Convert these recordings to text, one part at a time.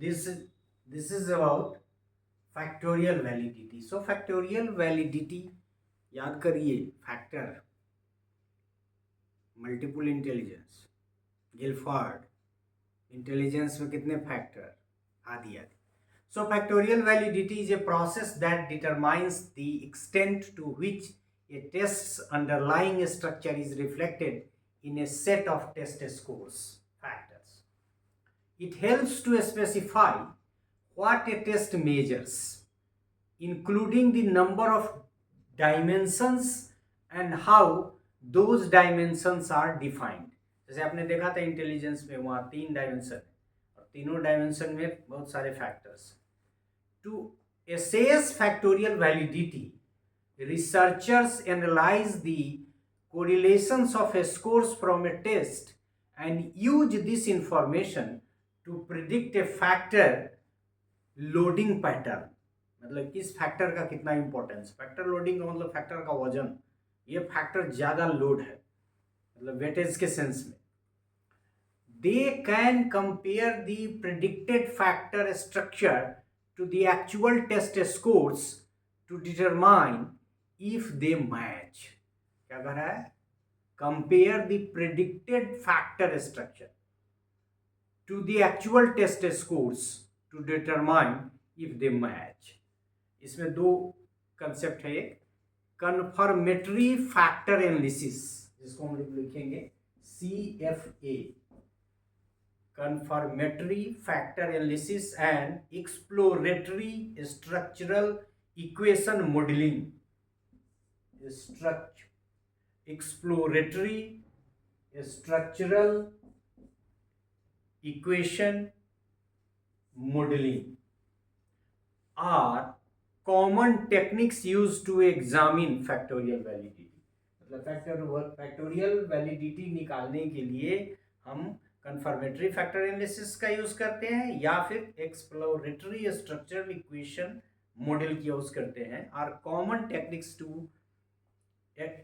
this this is about factorial validity. So factorial validity याद करिए, factor, multiple intelligence, Guilford, intelligence में कितने factor, आदि आदि. So factorial validity is a process that determines the extent to which a test's underlying structure is reflected in a set of test scores factors. It helps to specify what a test measures, including the number of dimensions and how those dimensions are defined. जैसे आपने देखा था intelligence में, वहाँ 3 dimension है और तीनों dimension में बहुत सारे factors. To assess factorial validity, researchers analyze the correlations of scores from a test and use this information to predict a factor loading pattern. मतलब किस फैक्टर का कितना इंपॉर्टेंस. फैक्टर लोडिंग का मतलब फैक्टर का वजन. ये फैक्टर ज़्यादा लोड है, मतलब वेटेज के सेंस में. They can compare the predicted factor structure to the actual test scores to determine if they match. क्या कर रहा है? Compare the predicted factor structure to the actual test scores to determine if they match. इसमें दो concept है. एक confirmatory factor analysis, जिसको हम लिखेंगे CFA, confirmatory factor analysis, and exploratory structural equation modeling. Exploratory structural equation modeling are common techniques used to examine factorial validity. मतलब factorial validity निकालने के लिए हम कन्फर्मेटरी फैक्टर एनालिसिस का यूज करते हैं या फिर एक्सप्लोरेटरी स्ट्रक्चरल इक्वेशन मॉडल की यूज करते हैं. Are common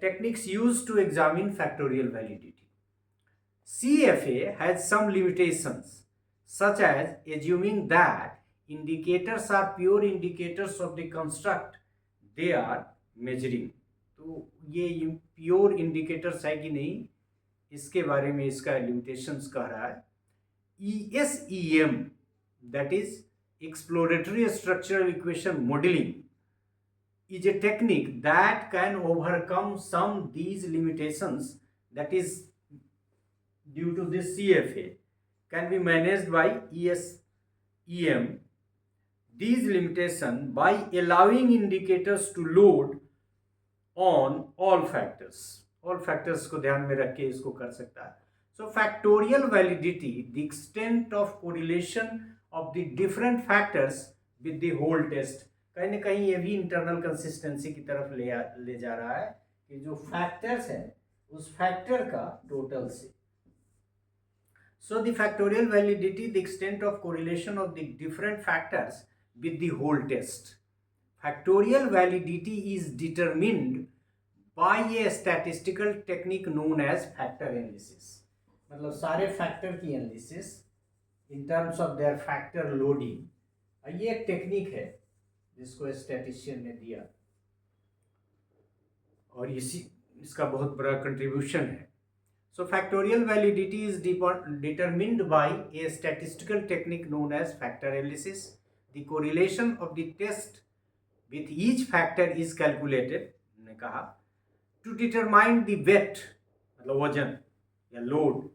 techniques used to examine factorial validity. CFA has some limitations, such as assuming that indicators are pure indicators of the construct they are measuring. तो ये pure indicators है कि नहीं, इसके बारे में इसका लिमिटेशंस कह रहा है. ESEM, that is exploratory structural equation modeling, is a technique that can overcome some these limitations, that is due to this CFA can be managed by ESEM these limitations by allowing indicators to load on all factors को ध्यान में रख के इसको कर सकता है. So factorial validity, the extent of correlation of the different factors with the whole test. कहीं ना कहीं ये भी इंटरनल कंसिस्टेंसी की तरफ ले जा रहा है कि जो फैक्टर्स हैं उस फैक्टर का टोटल से. So the factorial validity, the extent of correlation of the different factors with the whole test. Factorial validity is determined by a statistical technique known as factor analysis. मतलब सारे factor की analysis in terms of their factor loading, ये एक technique है जिसको statistician ने दिया और इसका बहुत बड़ा कंट्रीब्यूशन है. So factorial validity is determined by a statistical technique known as factor analysis. The correlation of the test with each factor is calculated, ने कहा, to determine the weight, मतलब वजन या load,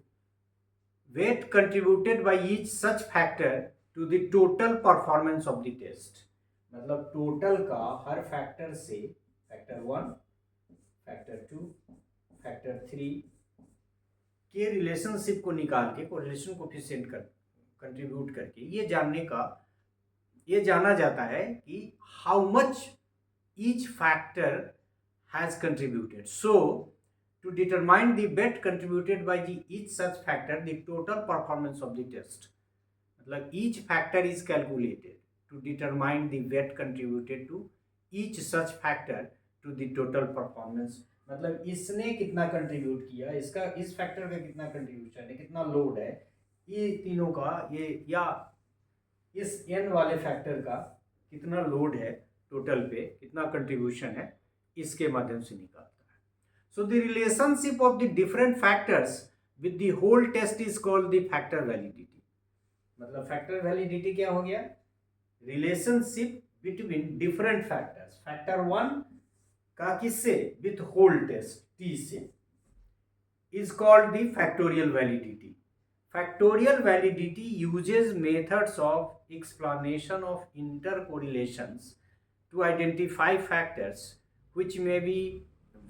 weight contributed by each such factor to the total performance of the test. मतलब total का हर factor से factor 1, factor 2, factor 3 के relationship को निकाल के कोरिलेशन कोफिशिएंट कंट्रीब्यूट करके ये जाना जाता है कि how much each factor has contributed. So to determine the weight contributed by the each such factor the total performance of the test. मतलब each factor is calculated to determine the weight contributed to each such factor to the total performance. मतलब इसने कितना contribute किया, इसका इस factor का कितना contribution है, कितना लोड है, ये तीनों का ये या इस n वाले फैक्टर का कितना लोड है टोटल पे, कितना कंट्रीब्यूशन है, इसके माध्यम से निकालता है. So the relationship of the different factors with the whole test is called the factor validity. मतलब फैक्टर वैलिडिटी क्या हो गया? Relationship between different factors, factor 1 का किससे? विथ होल टेस्ट टी से, is called the factorial validity. Factorial validity uses methods of explanation of intercorrelations to identify factors which may be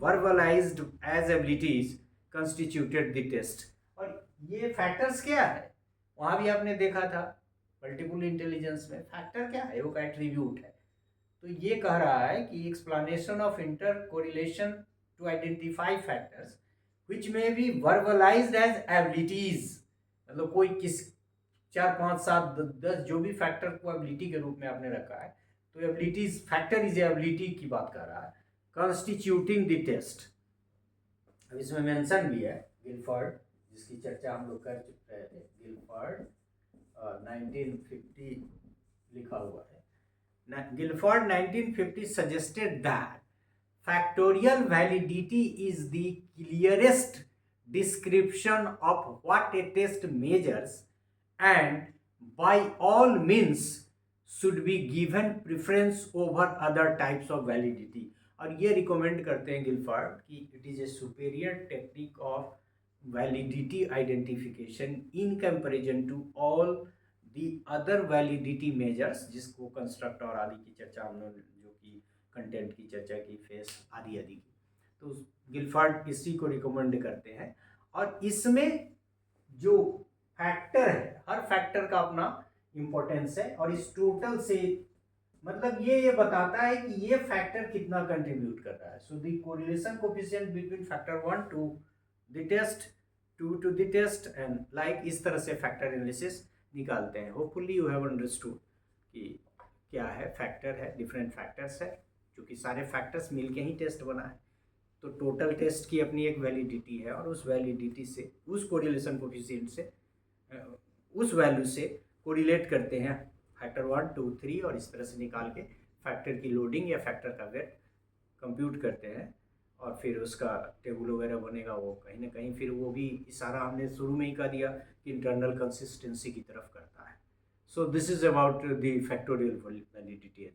verbalized as abilities constituted the test. और ये factors क्या है? वहाँ भी आपने देखा था मल्टीपल इंटेलिजेंस में फैक्टर क्या है? वो का एट्रीब्यूट है. तो ये कह रहा है कि explanation of inter correlation to identify factors which may be verbalized as abilities. मतलब कोई किस 4 5 7 10 जो भी फैक्टर को एबिलिटी के रूप में आपने रखा है, तो एबिलिटीज, फैक्टर इज एबिलिटी की बात कर रहा है. Constituting the test. अब इसमें मेंशन भी है गिलफर्ड, जिसकी चर्चा हम लोग कर चुके थे. गिलफर्ड 1950 लिखा हुआ है. Gilford 1950 suggested that factorial validity is the clearest description of what a test measures and by all means should be given preference over other types of validity. और ये रिकमेंड करते हैं गिलफर्ड कि it is a superior technique of validity identification in comparison to all the other validity measures, जिसको construct और आदि की चर्चा हम लोग कंटेंट की चर्चा की, फेस आदि आदि की. तो गिलफर्ड इसी को रिकमेंड करते हैं. और इसमें जो फैक्टर है, हर फैक्टर का अपना इंपॉर्टेंस है, और इस टोटल से मतलब ये बताता है कि ये फैक्टर कितना कंट्रीब्यूट कर रहा है. So the correlation coefficient between factor 1 to the test, 2 to the test, and like इस तरह से फैक्टर एनालिसिस निकालते हैं. होपफुली यू हैव अंडरस्टूड कि क्या है फैक्टर है, डिफरेंट फैक्टर्स है, क्योंकि सारे फैक्टर्स मिलके ही टेस्ट बना है. तो टोटल टेस्ट की अपनी एक वैलिडिटी है, और उस वैलिडिटी से, उस कोरिलेशन कोएफिशिएंट से, उस वैल्यू से कोरिलेट करते हैं फैक्टर 1 2 3, और इस तरह से निकाल के फैक्टर की लोडिंग या फैक्टर का वेट कंप्यूट करते हैं, और फिर उसका टेबल वगैरह बनेगा. वो कहीं ना कहीं फिर वो भी इशारा हमने शुरू में ही कह दिया कि इंटरनल कंसिस्टेंसी की तरफ करता है. So this is about the factorial validity as